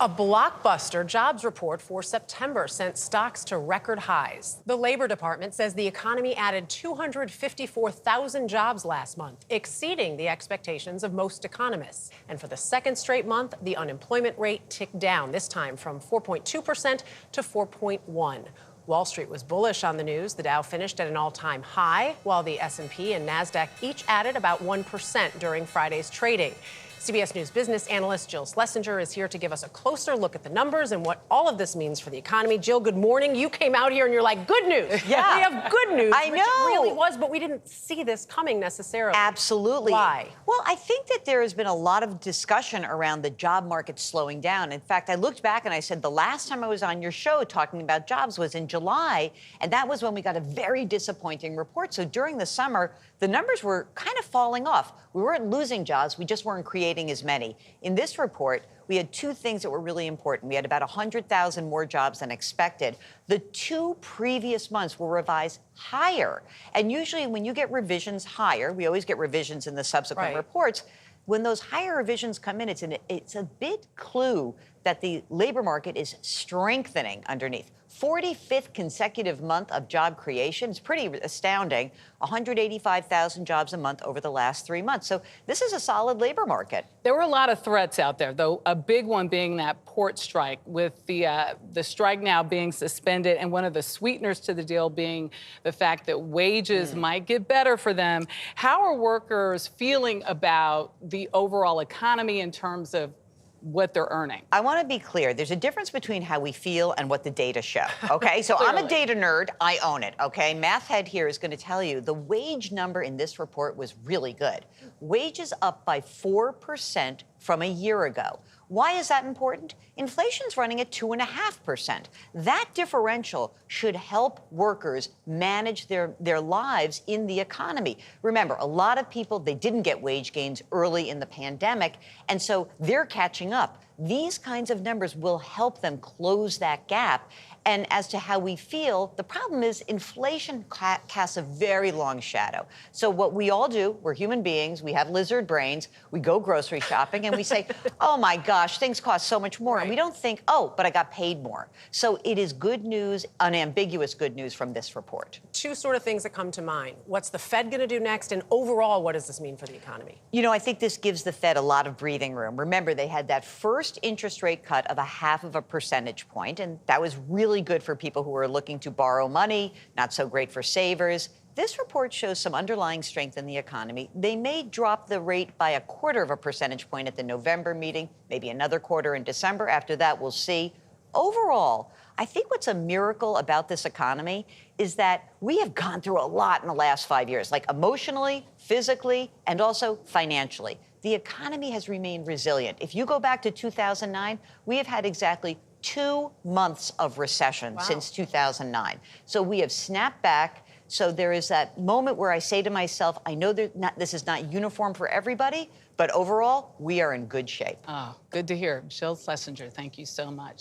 A blockbuster jobs report for September sent stocks to record highs. The Labor Department says the economy added 254,000 jobs last month, exceeding the expectations of most economists. And for the second straight month, the unemployment rate ticked down, this time from 4.2% to 4.1%. Wall Street was bullish on the news. The Dow finished at an all-time high, while the S&P and NASDAQ each added about 1% during Friday's trading. CBS News business analyst Jill Schlesinger is here to give us a closer look at the numbers and what all of this means for the economy. Jill, good morning. You came out here and you're like, good news. Yeah. We have good news. I know. Which it really was, but we didn't see this coming necessarily. Absolutely. Why? Well, I think that there has been a lot of discussion around the job market slowing down. In fact, I looked back and I said the last time I was on your show talking about jobs was in July, and that was when we got a very disappointing report. So during the summer, the numbers were kind of falling off. We weren't losing jobs, we just weren't creating as many. In this report, we had two things that were really important. We had about 100,000 more jobs than expected. The two previous months were revised higher. And usually when you get revisions higher, we always get revisions in the subsequent reports. When those higher revisions come in, it's a big clue that the labor market is strengthening underneath. 45th consecutive month of job creation is pretty astounding. 185,000 jobs a month over the last 3 months. So this is a solid labor market. There were a lot of threats out there, though, a big one being that port strike, with the strike now being suspended, and one of the sweeteners to the deal being the fact that wages might get better for them. How are workers feeling about the overall economy in terms of what they're earning? I want to be clear. There's a difference between how we feel and what the data show, okay? So I'm a data nerd. I own it, okay? Math head here is going to tell you the wage number in this report was really good. Wages up by 4% from a year ago. Why is that important? Inflation's running at 2.5%. That differential should help workers manage their lives in the economy. Remember, a lot of people, they didn't get wage gains early in the pandemic, and so they're catching up. These kinds of numbers will help them close that gap. And as to how we feel, the problem is inflation casts a very long shadow. So what we all do, we're human beings, we have lizard brains, we go grocery shopping and we say, oh my gosh, things cost so much more. And we don't think, oh, but I got paid more. So it is good news, unambiguous good news from this report. Two sort of things that come to mind. What's the Fed going to do next? And overall, what does this mean for the economy? You know, I think this gives the Fed a lot of breathing room. Remember, they had that first interest rate cut of 0.5 percentage point, and that was really good for people who were looking to borrow money, not so great for savers. This report shows some underlying strength in the economy. They may drop the rate by 0.25 percentage point at the November meeting, maybe another quarter in December. After that, we'll see. Overall, I think what's a miracle about this economy is that we have gone through a lot in the last 5 years, like emotionally, physically, and also financially. The economy has remained resilient. If you go back to 2009, we have had exactly 2 months of recession since 2009. So we have snapped back. So there is that moment where I say to myself, I know this is not uniform for everybody, but overall, we are in good shape. Oh, good to hear. Jill Schlesinger, thank you so much.